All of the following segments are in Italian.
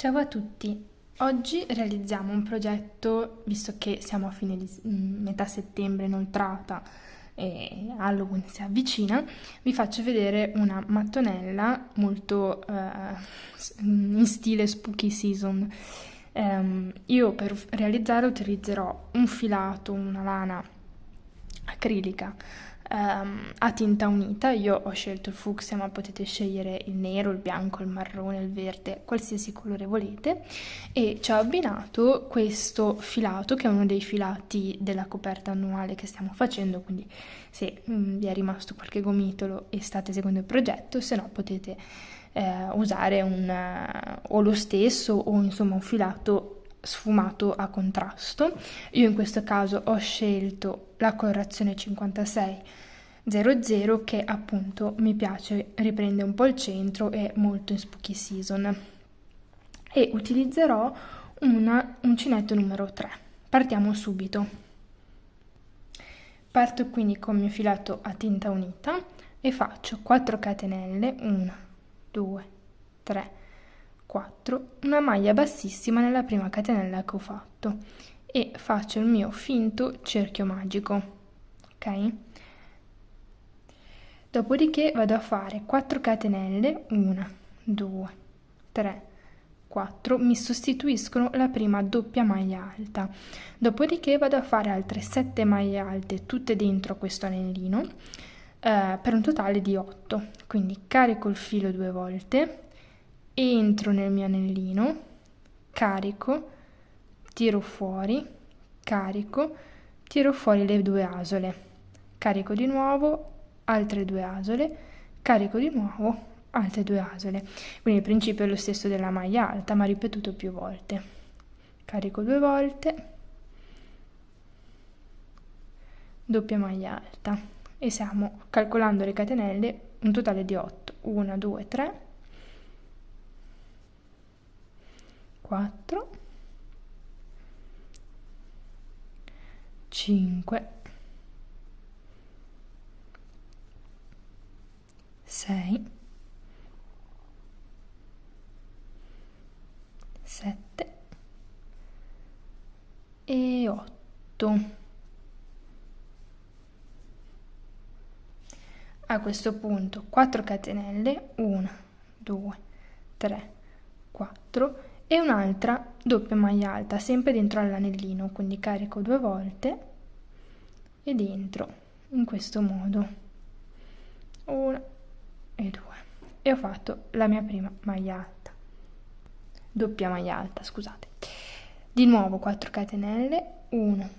Ciao a tutti! Oggi realizziamo un progetto, visto che siamo a fine di metà settembre inoltrata e Halloween si avvicina, vi faccio vedere una mattonella molto in stile spooky season. Io per realizzarla utilizzerò un filato, una lana acrilica a tinta unita. Io ho scelto il fucsia, ma potete scegliere il nero, il bianco, il marrone, il verde, qualsiasi colore volete, e ci ho abbinato questo filato che è uno dei filati della coperta annuale che stiamo facendo, quindi se vi è rimasto qualche gomitolo e state seguendo il progetto, se no potete usare o lo stesso o insomma un filato sfumato a contrasto. Io in questo caso ho scelto la colorazione 5600 che appunto mi piace, riprende un po' il centro, è molto in spooky season, e utilizzerò un uncinetto numero 3. Partiamo subito. Parto quindi con il mio filato a tinta unita e faccio 4 catenelle, 1, 2, 3, 4, una maglia bassissima nella prima catenella che ho fatto e faccio il mio finto cerchio magico, ok? Dopodiché vado a fare 4 catenelle, 1, 2, 3, 4, mi sostituiscono la prima doppia maglia alta. Dopodiché vado a fare altre 7 maglie alte, tutte dentro questo anellino, per un totale di 8. Quindi carico il filo 2 volte, entro nel mio anellino, carico, tiro fuori, carico, tiro fuori le 2 asole, carico di nuovo, altre 2 asole, carico di nuovo, altre 2 asole. Quindi il principio è lo stesso della maglia alta, ma ripetuto più volte. Carico 2 volte, doppia maglia alta, e stiamo calcolando le catenelle, un totale di 8. 1, 2, 3, 4, 5, 6, 7 e 8. A questo punto 4 catenelle, 1, 2, 3, 4 e un'altra doppia maglia alta, sempre dentro all'anellino, quindi carico 2 volte e dentro in questo modo, 1 e 2, e ho fatto la mia prima maglia alta, doppia maglia alta, scusate. Di nuovo 4 catenelle, 1,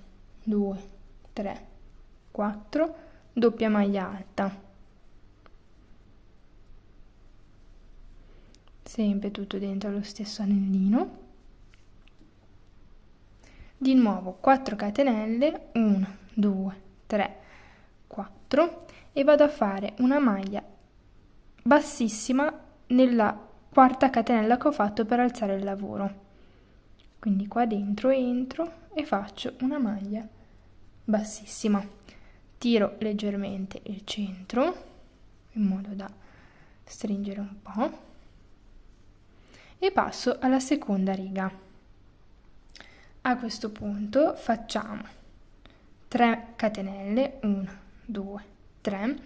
2, 3, 4, doppia maglia alta, sempre tutto dentro lo stesso anellino. Di nuovo 4 catenelle, 1, 2, 3, 4, e vado a fare una maglia bassissima nella quarta catenella che ho fatto per alzare il lavoro. Quindi qua dentro entro e faccio una maglia bassissima, tiro leggermente il centro in modo da stringere un po' e passo alla seconda riga. A questo punto facciamo 3 catenelle, 1, 2, 3,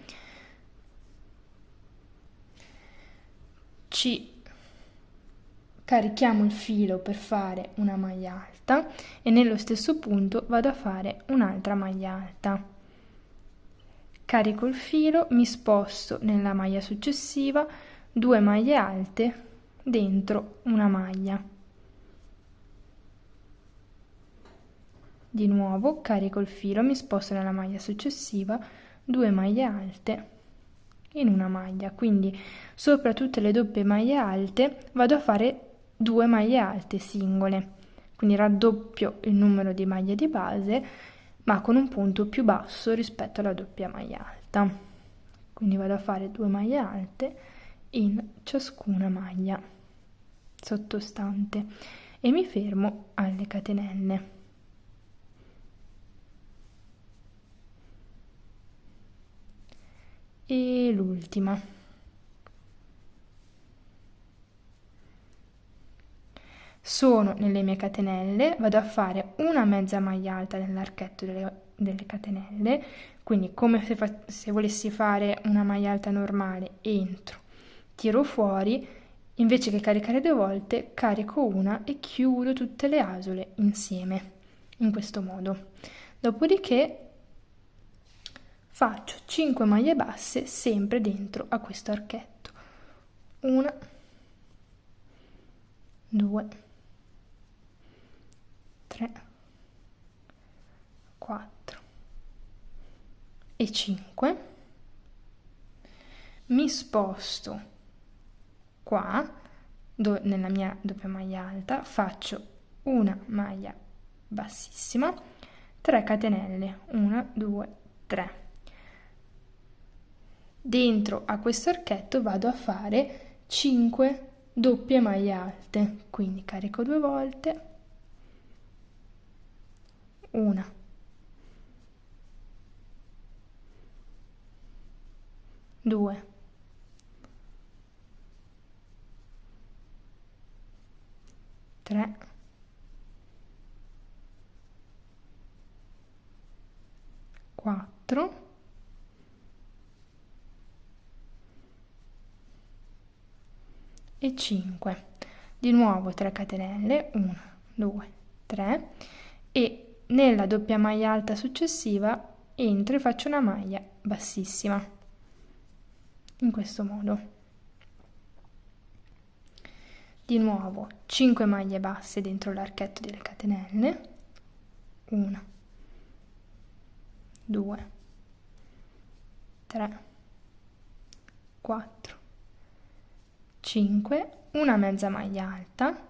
ci carichiamo il filo per fare una maglia alta e nello stesso punto vado a fare un'altra maglia alta. Carico il filo, mi sposto nella maglia successiva, 2 maglie alte dentro una maglia. Di nuovo carico il filo, mi sposto nella maglia successiva, 2 maglie alte in una maglia, quindi sopra tutte le doppie maglie alte vado a fare 2 maglie alte singole, quindi raddoppio il numero di maglie di base ma con un punto più basso rispetto alla doppia maglia alta. Quindi vado a fare 2 maglie alte in ciascuna maglia sottostante e mi fermo alle catenelle. E l'ultima. sono nelle mie catenelle, vado a fare una mezza maglia alta nell'archetto delle catenelle, quindi come se volessi fare una maglia alta normale, entro, tiro fuori, invece che caricare 2 volte, carico una e chiudo tutte le asole insieme, in questo modo. Dopodiché faccio 5 maglie basse sempre dentro a questo archetto. 1, 2, 3, 4 e 5. Mi sposto qua nella mia doppia maglia alta, faccio una maglia bassissima, 3 catenelle, 1, 2, 3. Dentro a questo archetto vado a fare 5 doppie maglie alte, quindi carico 2 volte, una, 2, 3, 4 e 5. Di nuovo 3 catenelle, 1, 2, 3 e nella doppia maglia alta successiva entro e faccio una maglia bassissima, in questo modo. Di nuovo 5 maglie basse dentro l'archetto delle catenelle, 1, 2, 3, 4, 5, una mezza maglia alta,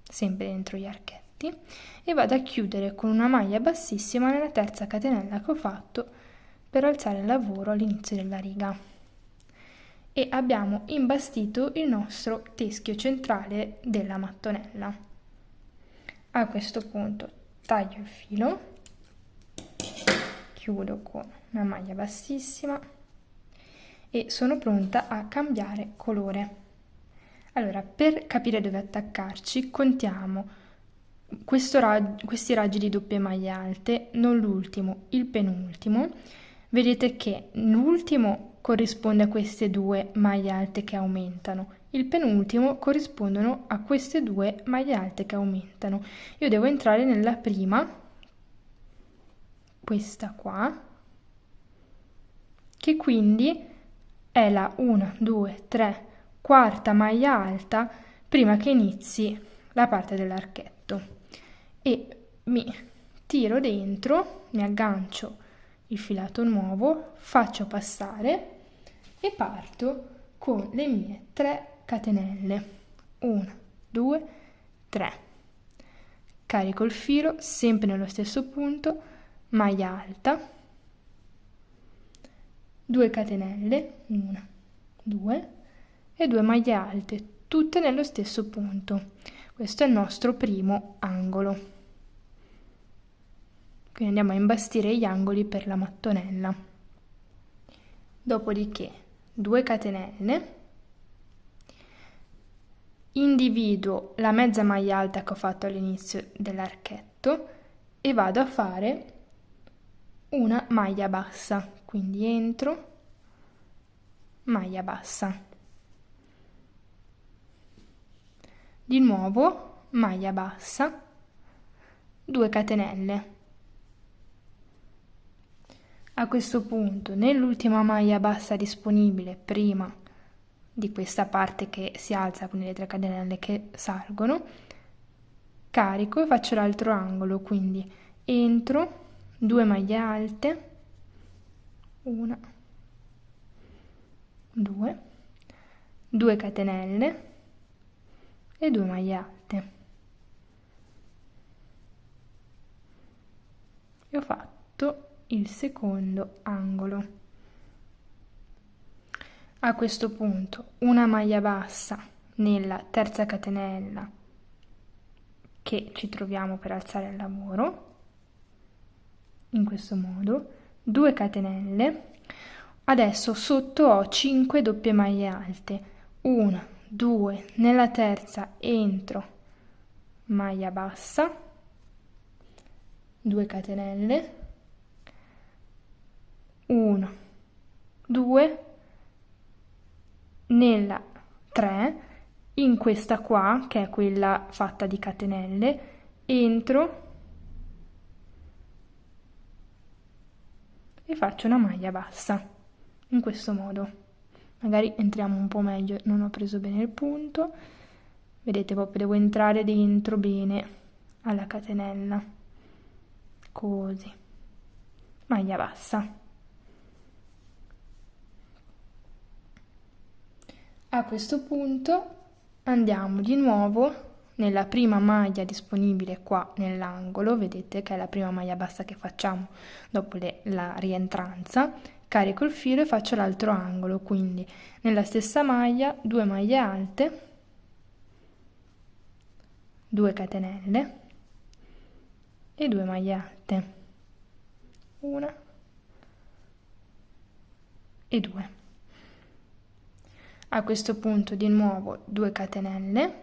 sempre dentro gli archetti, e vado a chiudere con una maglia bassissima nella terza catenella che ho fatto per alzare il lavoro all'inizio della riga. E abbiamo imbastito il nostro teschio centrale della mattonella. A questo punto taglio il filo, chiudo con una maglia bassissima e sono pronta a cambiare colore. Allora, per capire dove attaccarci, contiamo questi raggi di doppie maglie alte, non l'ultimo, il penultimo. Vedete che l'ultimo corrisponde a queste 2 maglie alte che aumentano, il penultimo corrispondono a queste 2 maglie alte che aumentano. Io devo entrare nella prima, questa qua, che quindi è la 1, 2, 3, quarta maglia alta prima che inizi la parte dell'archetto, e mi tiro dentro, mi aggancio il filato nuovo, faccio passare e parto con le mie 3 catenelle, 1, 2, 3, carico il filo sempre nello stesso punto, maglia alta, 2 catenelle, 1, 2 e 2 maglie alte, tutte nello stesso punto. Questo è il nostro primo angolo. Quindi andiamo a imbastire gli angoli per la mattonella. Dopodiché 2 catenelle, individuo la mezza maglia alta che ho fatto all'inizio dell'archetto e vado a fare una maglia bassa, quindi entro, maglia bassa, di nuovo maglia bassa, 2 catenelle. A questo punto, nell'ultima maglia bassa disponibile prima di questa parte che si alza, quindi le 3 catenelle che salgono, carico e faccio l'altro angolo, quindi entro, 2 maglie alte, 1, 2, 2 catenelle e 2 maglie alte. E ho fatto il secondo angolo. A questo punto una maglia bassa nella terza catenella che ci troviamo per alzare il lavoro, in questo modo, 2 catenelle. Adesso sotto ho 5 doppie maglie alte, 1, 2, nella terza entro, maglia bassa, 2 catenelle, 1, 2, nella 3, in questa qua, che è quella fatta di catenelle, entro e faccio una maglia bassa, in questo modo. Magari entriamo un po' meglio, non ho preso bene il punto, vedete proprio devo entrare dentro bene alla catenella, così, maglia bassa. A questo punto andiamo di nuovo nella prima maglia disponibile qua nell'angolo, vedete che è la prima maglia bassa che facciamo dopo la rientranza, carico il filo e faccio l'altro angolo, quindi nella stessa maglia 2 maglie alte, 2 catenelle e 2 maglie alte, 1 e 2. A questo punto di nuovo 2 catenelle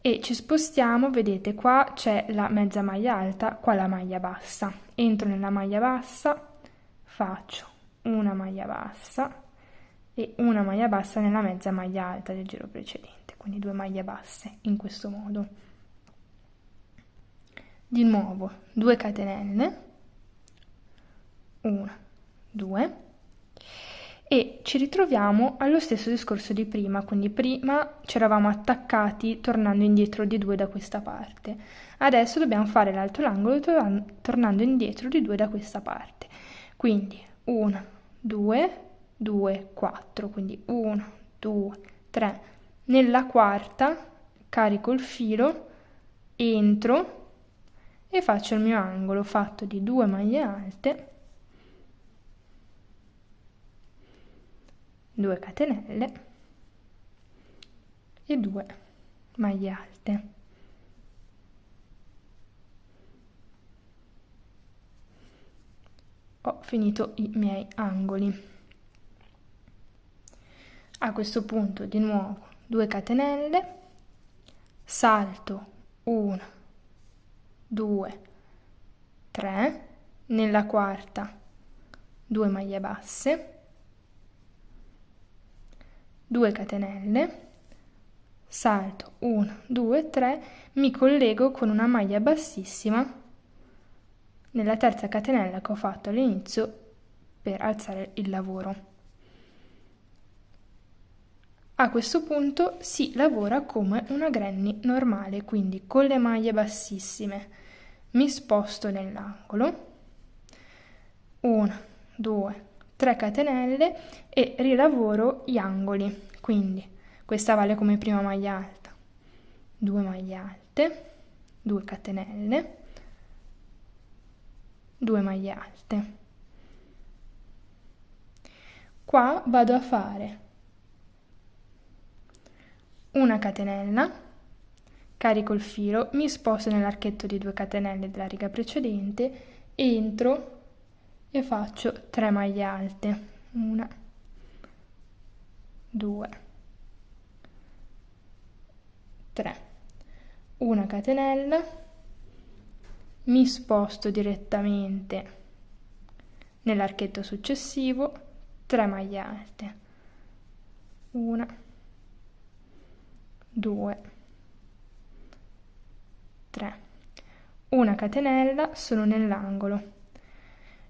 e ci spostiamo, vedete qua c'è la mezza maglia alta, qua la maglia bassa. Entro nella maglia bassa, faccio una maglia bassa e una maglia bassa nella mezza maglia alta del giro precedente, quindi 2 maglie basse in questo modo. Di nuovo 2 catenelle, 1, 2 e ci ritroviamo allo stesso discorso di prima, quindi prima ci eravamo attaccati tornando indietro di 2 da questa parte, adesso dobbiamo fare l'altro angolo tornando indietro di 2 da questa parte, quindi 1, 2, 2, 4, quindi 1, 2, 3, nella quarta carico il filo, entro e faccio il mio angolo fatto di 2 maglie alte, 2 catenelle e 2 maglie alte. Ho finito i miei angoli. A questo punto di nuovo 2 catenelle, salto 1, 2, 3, nella quarta 2 maglie basse, 2 catenelle, salto 1, 2, 3, mi collego con una maglia bassissima nella terza catenella che ho fatto all'inizio per alzare il lavoro. A questo punto si lavora come una granny normale, quindi con le maglie bassissime mi sposto nell'angolo, 1, 2, 3 catenelle e rilavoro gli angoli, quindi questa vale come prima maglia alta, 2 maglie alte, 2 catenelle, 2 maglie alte. Qua vado a fare una catenella, carico il filo, mi sposto nell'archetto di 2 catenelle della riga precedente, entro e faccio 3 maglie alte, 1, 2, 3, una catenella, mi sposto direttamente nell'archetto successivo, 3 maglie alte, 1, 2, 3, una catenella, sono nell'angolo.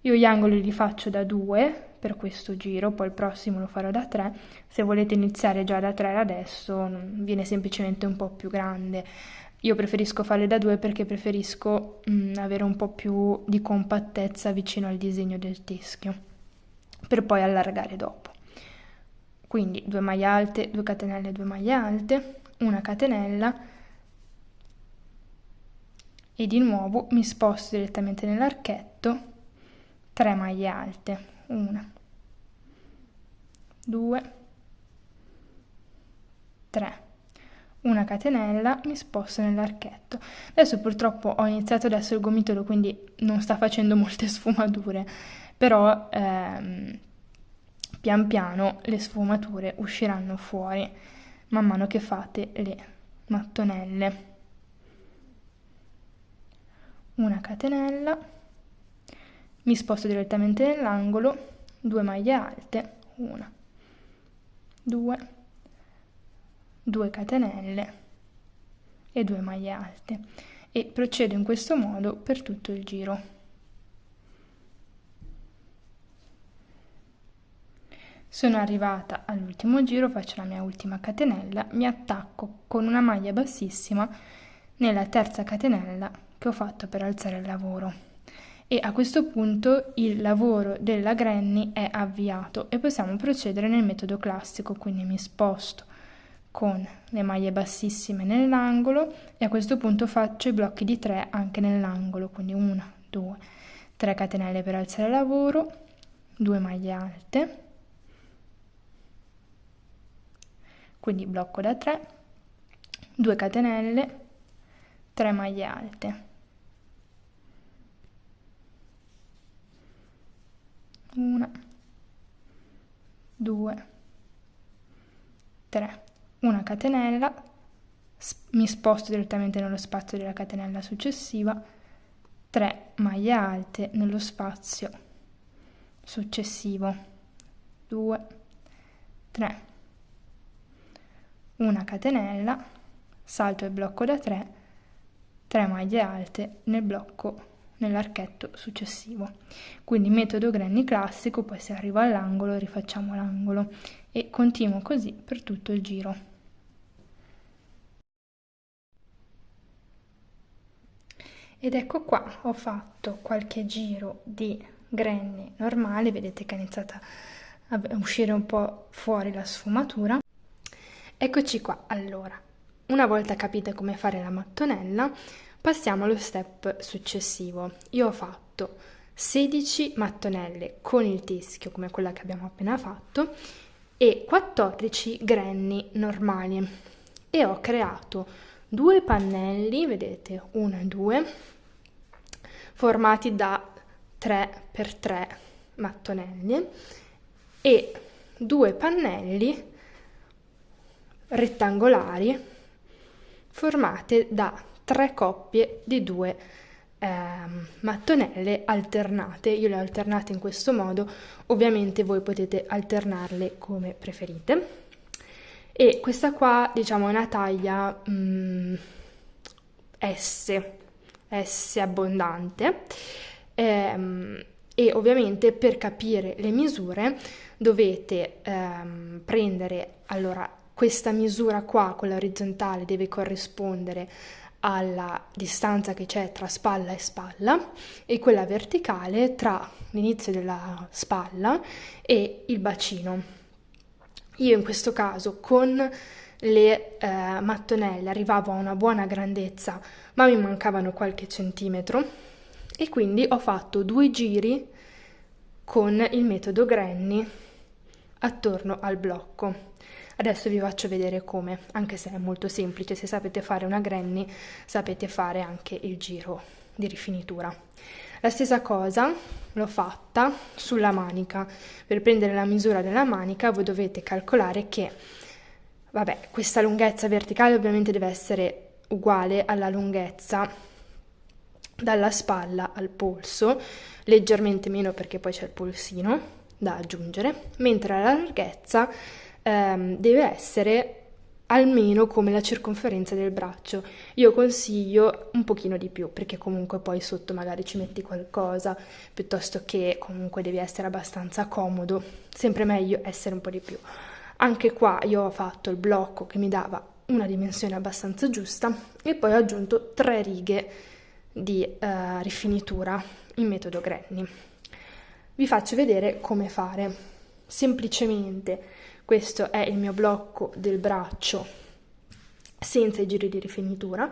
Io gli angoli li faccio da 2 per questo giro, poi il prossimo lo farò da 3. Se volete iniziare già da 3 adesso viene semplicemente un po' più grande. Io preferisco farle da 2 perché preferisco avere un po' più di compattezza vicino al disegno del teschio, per poi allargare dopo. Quindi 2 maglie alte, 2 catenelle, 2 maglie alte, una catenella e di nuovo mi sposto direttamente nell'archetto, 3 maglie alte, 1, 2, 3, una catenella, mi sposto nell'archetto. Adesso purtroppo ho iniziato adesso il gomitolo, quindi non sta facendo molte sfumature, però pian piano le sfumature usciranno fuori man mano che fate le mattonelle. una catenella, mi sposto direttamente nell'angolo, 2 maglie alte, 1, 2, 2 catenelle e 2 maglie alte, e procedo in questo modo per tutto il giro. Sono arrivata all'ultimo giro, faccio la mia ultima catenella, mi attacco con una maglia bassissima nella terza catenella che ho fatto per alzare il lavoro, e a questo punto il lavoro della granny è avviato e possiamo procedere nel metodo classico, quindi mi sposto con le maglie bassissime nell'angolo e a questo punto faccio i blocchi di 3 anche nell'angolo, quindi 1, 2, 3 catenelle per alzare il lavoro, 2 maglie alte, quindi blocco da 3, 2 catenelle, 3 maglie alte, 1, 2, 3, una catenella, mi sposto direttamente nello spazio della catenella successiva, 3 maglie alte nello spazio successivo, 2, 3, una catenella, salto il blocco da 3, 3 maglie alte nel blocco, nell'archetto successivo. Quindi metodo granny classico, poi se arrivo all'angolo rifacciamo l'angolo e continuo così per tutto il giro. Ed ecco qua, ho fatto qualche giro di granny normale, vedete che è iniziata a uscire un po' fuori la sfumatura. Eccoci qua, allora, una volta capite come fare la mattonella, passiamo allo step successivo. Io ho fatto 16 mattonelle con il teschio, come quella che abbiamo appena fatto, e 14 granny normali, e ho creato 2 pannelli, vedete, 1 e 2, formati da 3x3 mattonelle, e 2 pannelli rettangolari formate da 3 coppie di 2 mattonelle alternate. Io le ho alternate in questo modo, ovviamente voi potete alternarle come preferite. E questa qua, diciamo, è una taglia S abbondante, e ovviamente per capire le misure dovete prendere, allora, questa misura qua, quella orizzontale, deve corrispondere alla distanza che c'è tra spalla e spalla, e quella verticale tra l'inizio della spalla e il bacino. Io in questo caso con le mattonelle arrivavo a una buona grandezza, ma mi mancavano qualche centimetro, e quindi ho fatto 2 giri con il metodo granny attorno al blocco. Adesso vi faccio vedere come, anche se è molto semplice, se sapete fare una granny sapete fare anche il giro di rifinitura. La stessa cosa l'ho fatta sulla manica. Per prendere la misura della manica voi dovete calcolare che, vabbè, questa lunghezza verticale ovviamente deve essere uguale alla lunghezza dalla spalla al polso, leggermente meno perché poi c'è il polsino da aggiungere, mentre la larghezza deve essere almeno come la circonferenza del braccio. Io consiglio un pochino di più, perché comunque poi sotto magari ci metti qualcosa, piuttosto che comunque devi essere abbastanza comodo, sempre meglio essere un po' di più. Anche qua io ho fatto il blocco che mi dava una dimensione abbastanza giusta, e poi ho aggiunto 3 righe di rifinitura in metodo granny. Vi faccio vedere come fare. Semplicemente questo è il mio blocco del braccio senza i giri di rifinitura.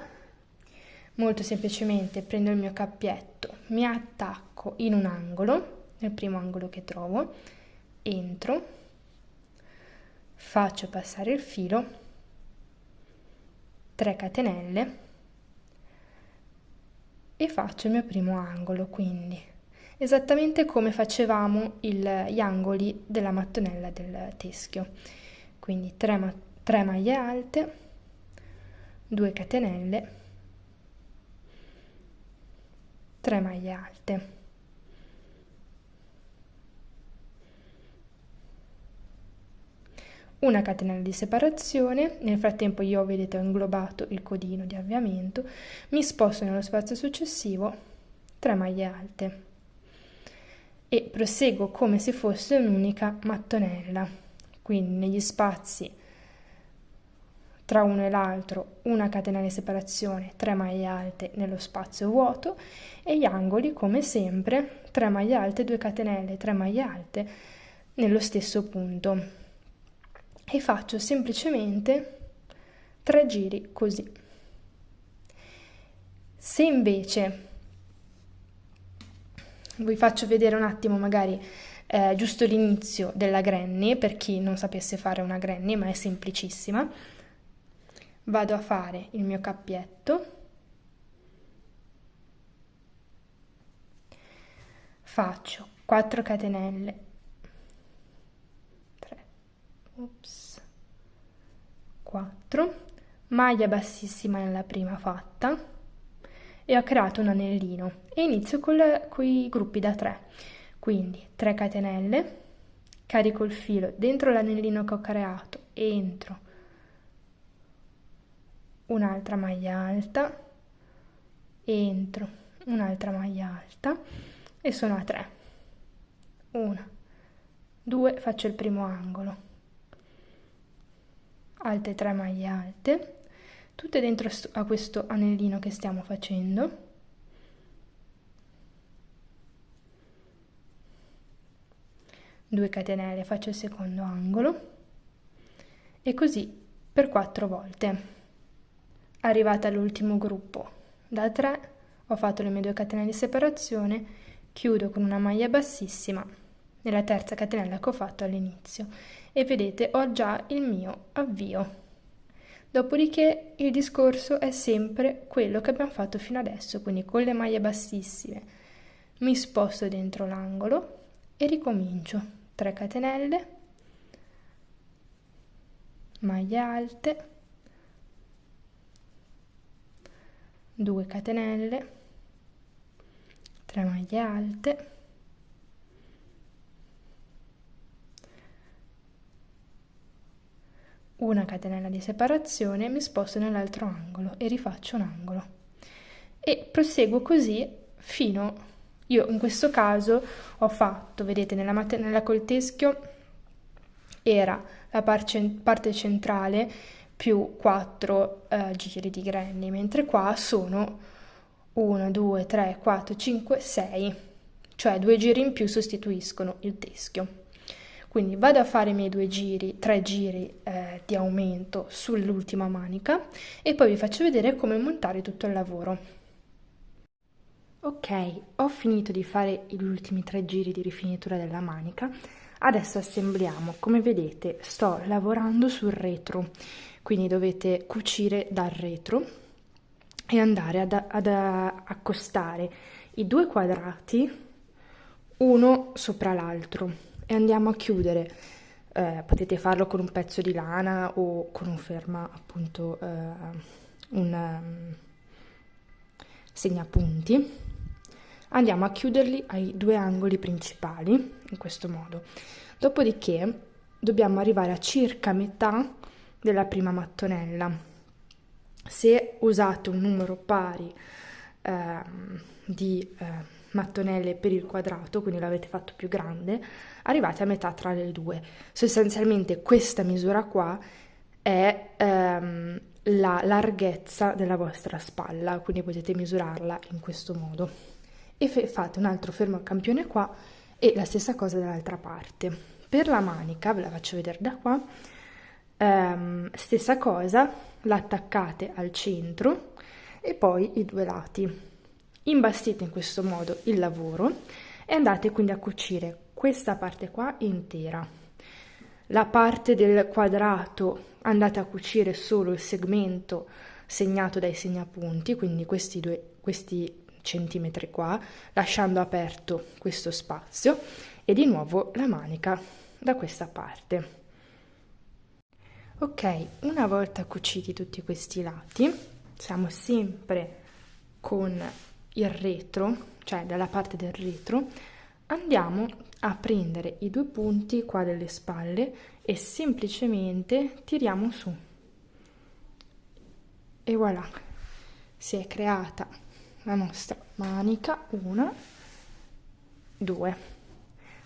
Molto semplicemente prendo il mio cappietto, mi attacco in un angolo, nel primo angolo che trovo, entro, faccio passare il filo, 3 catenelle e faccio il mio primo angolo, quindi esattamente come facevamo gli angoli della mattonella del teschio. Quindi 3 maglie alte, 2 catenelle, 3 maglie alte, una catenella di separazione. Nel frattempo io, vedete, ho inglobato il codino di avviamento, mi sposto nello spazio successivo, 3 maglie alte e proseguo come se fosse un'unica mattonella, quindi negli spazi tra uno e l'altro una catenella di separazione, 3 maglie alte nello spazio vuoto, e gli angoli come sempre 3 maglie alte, 2 catenelle, 3 maglie alte nello stesso punto, e faccio semplicemente 3 giri così. Se invece vi faccio vedere un attimo magari giusto l'inizio della granny, per chi non sapesse fare una granny, ma è semplicissima, vado a fare il mio cappietto, faccio 4 catenelle, 3, 4, maglia bassissima nella prima fatta e ho creato un anellino e inizio con i gruppi da 3, quindi 3 catenelle, carico il filo dentro l'anellino che ho creato, entro un'altra maglia alta, entro un'altra maglia alta e sono a 3, 1, 2, faccio il primo angolo, altre 3 maglie alte, tutte dentro a questo anellino che stiamo facendo, due catenelle, faccio il secondo angolo e così per 4 volte. Arrivata all'ultimo gruppo da 3 ho fatto le mie 2 catenelle di separazione, chiudo con una maglia bassissima nella terza catenella che ho fatto all'inizio e vedete ho già il mio avvio. Dopodiché il discorso è sempre quello che abbiamo fatto fino adesso, quindi con le maglie bassissime mi sposto dentro l'angolo e ricomincio 3 catenelle, maglie alte, 2 catenelle, 3 maglie alte, una catenella di separazione, mi sposto nell'altro angolo e rifaccio un angolo e proseguo così fino, io in questo caso ho fatto, vedete, nella col teschio era la parte centrale più 4 giri di granny, mentre qua sono 1, 2, 3, 4, 5, 6, cioè 2 giri in più sostituiscono il teschio. Quindi vado a fare i miei 2 giri, 3 giri di aumento sull'ultima manica e poi vi faccio vedere come montare tutto il lavoro. Ok, ho finito di fare gli ultimi 3 giri di rifinitura della manica, adesso assembliamo. Come vedete sto lavorando sul retro, quindi dovete cucire dal retro e andare ad accostare i 2 quadrati uno sopra l'altro e andiamo a chiudere. Potete farlo con un pezzo di lana o con un ferma, appunto un segnapunti. Andiamo a chiuderli ai 2 angoli principali in questo modo. Dopodiché dobbiamo arrivare a circa metà della prima mattonella. Se usate un numero pari di mattonelle per il quadrato, quindi l'avete fatto più grande, arrivate a metà tra le 2. Sostanzialmente questa misura qua è la larghezza della vostra spalla, quindi potete misurarla in questo modo e fate un altro fermo campione qua e la stessa cosa dall'altra parte. Per la manica, ve la faccio vedere da qua, stessa cosa, l'attaccate al centro e poi i 2 lati. Imbastite in questo modo il lavoro e andate quindi a cucire questa parte qua intera. La parte del quadrato andate a cucire solo il segmento segnato dai segnapunti, quindi questi centimetri qua, lasciando aperto questo spazio, e di nuovo la manica da questa parte. Ok, una volta cuciti tutti questi lati, siamo sempre con il retro, cioè dalla parte del retro, andiamo a prendere i due punti qua delle spalle e semplicemente tiriamo su. E voilà, si è creata la nostra manica, 1, 2.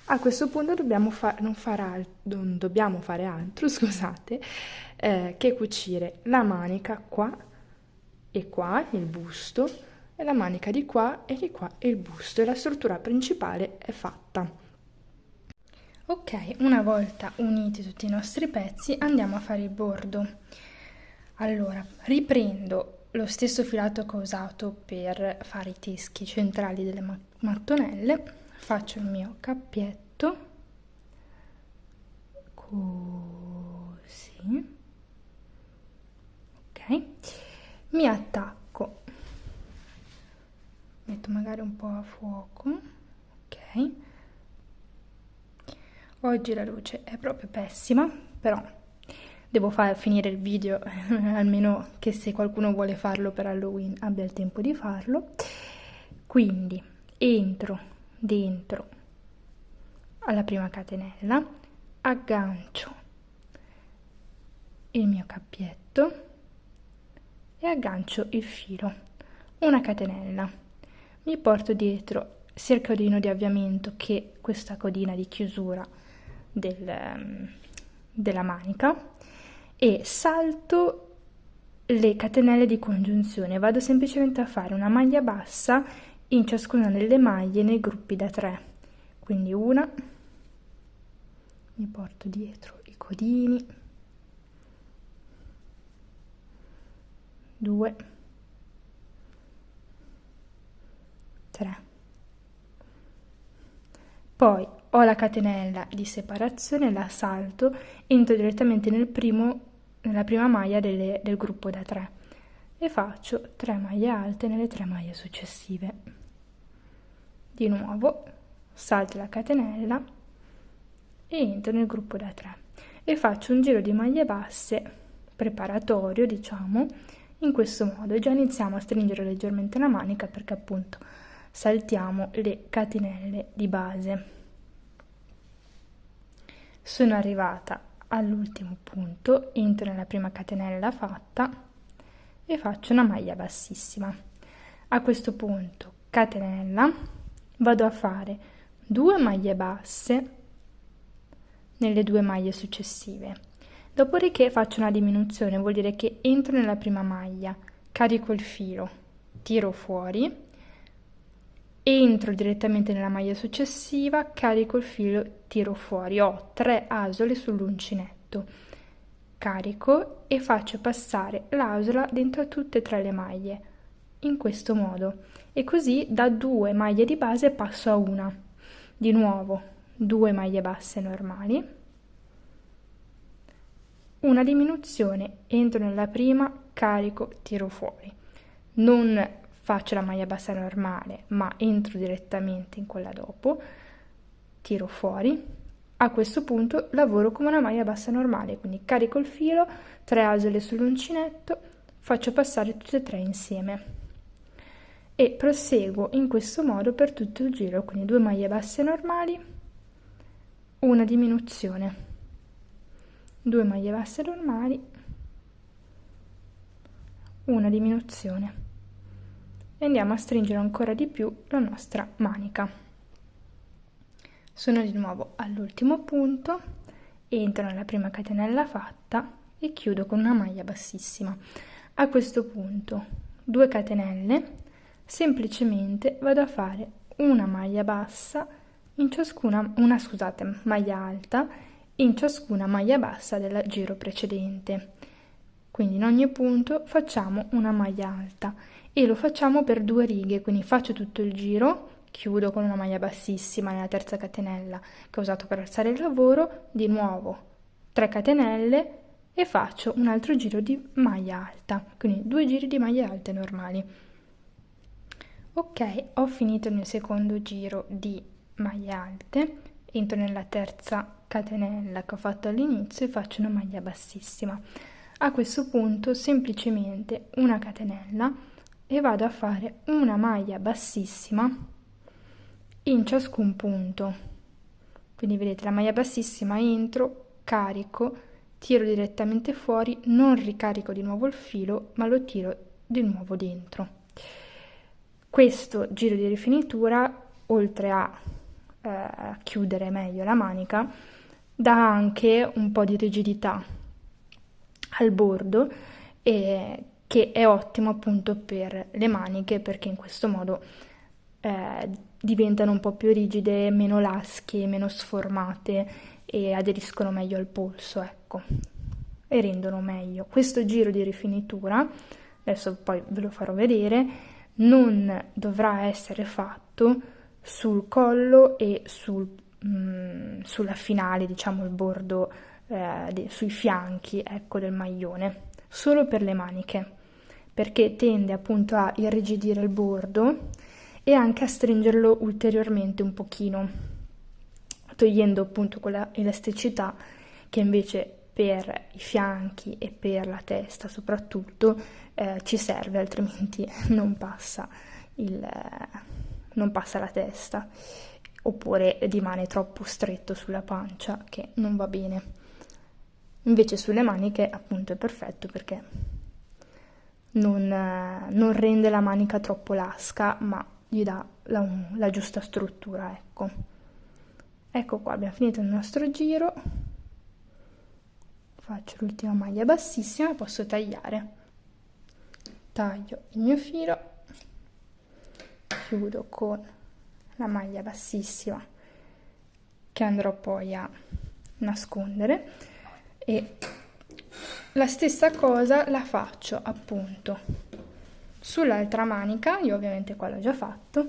A questo punto non dobbiamo fare altro, scusate, che cucire la manica qua e qua, il busto, e la manica di qua e il busto, e la struttura principale è fatta. Ok, una volta uniti tutti i nostri pezzi andiamo a fare il bordo. Allora, riprendo lo stesso filato che ho usato per fare i teschi centrali delle mattonelle, faccio il mio cappietto, così, ok, mi attacco, metto magari un po' a fuoco, ok. Oggi la luce è proprio pessima, però devo finire il video, almeno che se qualcuno vuole farlo per Halloween abbia il tempo di farlo. Quindi entro dentro alla prima catenella, aggancio il mio cappietto e aggancio il filo, una catenella, mi porto dietro sia il codino di avviamento che questa codina di chiusura della manica e salto le catenelle di congiunzione, vado semplicemente a fare una maglia bassa in ciascuna delle maglie nei gruppi da 3, quindi una, mi porto dietro i codini, 2, 3. Poi ho la catenella di separazione, la salto, entro direttamente nella prima maglia del gruppo da 3 e faccio 3 maglie alte nelle 3 maglie successive. Di nuovo salto la catenella e entro nel gruppo da 3 e faccio un giro di maglie basse preparatorio, diciamo, in questo modo. Già iniziamo a stringere leggermente la manica perché appunto saltiamo le catenelle di base. Sono arrivata all'ultimo punto, entro nella prima catenella fatta e faccio una maglia bassissima. A questo punto catenella, vado a fare 2 maglie basse nelle 2 maglie successive, dopodiché faccio una diminuzione, vuol dire che entro nella prima maglia, carico il filo, tiro fuori, entro direttamente nella maglia successiva, carico il filo, tiro fuori, ho 3 asole sull'uncinetto, carico e faccio passare l'asola dentro a tutte e 3 le maglie, in questo modo, e così da 2 maglie di base passo a una. Di nuovo 2 maglie basse normali, una diminuzione, entro nella prima, carico, tiro fuori, non faccio la maglia bassa normale ma entro direttamente in quella dopo, tiro fuori. A questo punto lavoro come una maglia bassa normale, quindi carico il filo, 3 asole sull'uncinetto, faccio passare tutte e 3 insieme e proseguo in questo modo per tutto il giro, quindi 2 maglie basse normali, una diminuzione, 2 maglie basse normali, una diminuzione e andiamo a stringere ancora di più la nostra manica. Sono di nuovo all'ultimo punto, entro nella prima catenella fatta e chiudo con una maglia bassissima. A questo punto 2 catenelle, semplicemente vado a fare una maglia bassa in ciascuna, maglia alta in ciascuna maglia bassa del giro precedente. Quindi in ogni punto facciamo una maglia alta e lo facciamo per 2 righe, quindi faccio tutto il giro, chiudo con una maglia bassissima nella terza catenella che ho usato per alzare il lavoro, di nuovo 3 catenelle e faccio un altro giro di maglia alta, quindi 2 giri di maglie alte normali. Ok, ho finito il mio secondo giro di maglie alte, entro nella terza catenella che ho fatto all'inizio e faccio una maglia bassissima. A questo punto semplicemente una catenella e vado a fare una maglia bassissima in ciascun punto. Quindi vedete la maglia bassissima, entro, carico, tiro direttamente fuori, non ricarico di nuovo il filo, ma lo tiro di nuovo dentro. Questo giro di rifinitura, oltre a chiudere meglio la manica, dà anche un po' di rigidità al bordo, che è ottimo appunto per le maniche, perché in questo modo diventano un po' più rigide, meno lasche, meno sformate e aderiscono meglio al polso, ecco, e rendono meglio. Questo giro di rifinitura, adesso poi ve lo farò vedere, non dovrà essere fatto sul collo e sulla finale, diciamo il bordo, sui fianchi, ecco, del maglione, solo per le maniche, perché tende appunto a irrigidire il bordo e anche a stringerlo ulteriormente un pochino, togliendo appunto quella elasticità che invece per i fianchi e per la testa soprattutto ci serve, altrimenti non passa la testa, oppure rimane troppo stretto sulla pancia, che non va bene. Invece sulle maniche appunto è perfetto, perché non rende la manica troppo lasca, ma gli dà la giusta struttura, ecco. Ecco qua, abbiamo finito il nostro giro. Faccio l'ultima maglia bassissima e posso tagliare. Taglio il mio filo, chiudo con la maglia bassissima che andrò poi a nascondere, e la stessa cosa la faccio appunto sull'altra manica. Io ovviamente qua l'ho già fatto,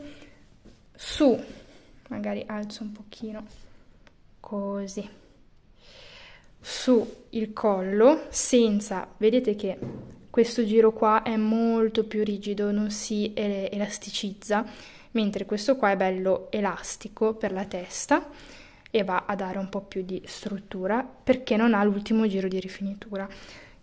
magari alzo un pochino così, su il collo, vedete che questo giro qua è molto più rigido, non si elasticizza, mentre questo qua è bello elastico per la testa e va a dare un po' più di struttura, perché non ha l'ultimo giro di rifinitura.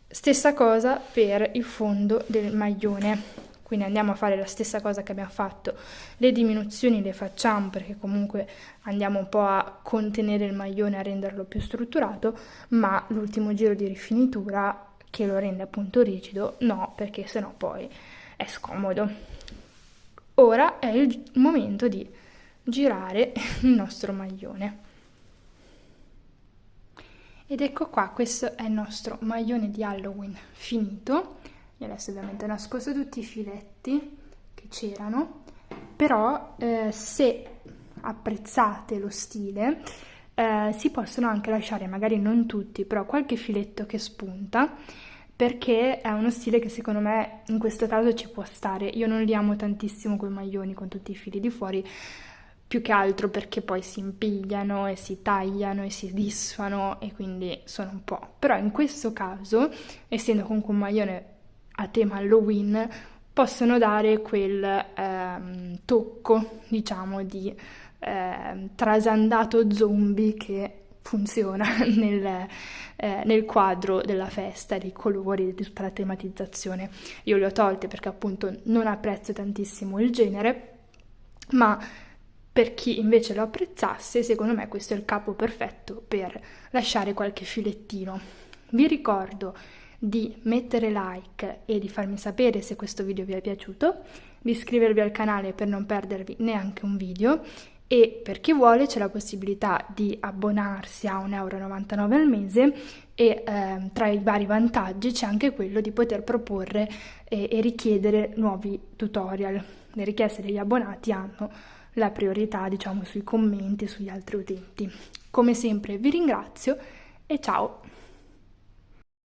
Stessa cosa per il fondo del maglione, quindi andiamo a fare la stessa cosa che abbiamo fatto. Le diminuzioni le facciamo perché comunque andiamo un po' a contenere il maglione, a renderlo più strutturato, ma l'ultimo giro di rifinitura, che lo rende appunto rigido, no, perché sennò poi è scomodo. Ora è il momento di girare il nostro maglione. Ed ecco qua, questo è il nostro maglione di Halloween finito. Io adesso ovviamente ho nascosto tutti i filetti che c'erano, però se apprezzate lo stile si possono anche lasciare, magari non tutti, però qualche filetto che spunta, perché è uno stile che secondo me in questo caso ci può stare. Io non li amo tantissimo quei maglioni con tutti i fili di fuori, più che altro perché poi si impigliano e si tagliano e si disfano, e quindi sono un po'. Però in questo caso, essendo comunque un maglione a tema Halloween, possono dare quel tocco, diciamo, di trasandato zombie che funziona nel quadro della festa, dei colori, di tutta la tematizzazione. Io li ho tolti perché appunto non apprezzo tantissimo il genere, ma per chi invece lo apprezzasse, secondo me questo è il capo perfetto per lasciare qualche filettino. Vi ricordo di mettere like e di farmi sapere se questo video vi è piaciuto, di iscrivervi al canale per non perdervi neanche un video, e per chi vuole c'è la possibilità di abbonarsi a 1,99 € al mese, e tra i vari vantaggi c'è anche quello di poter proporre e richiedere nuovi tutorial. Le richieste degli abbonati hanno la priorità, diciamo, sui commenti sugli altri utenti. Come sempre vi ringrazio e ciao!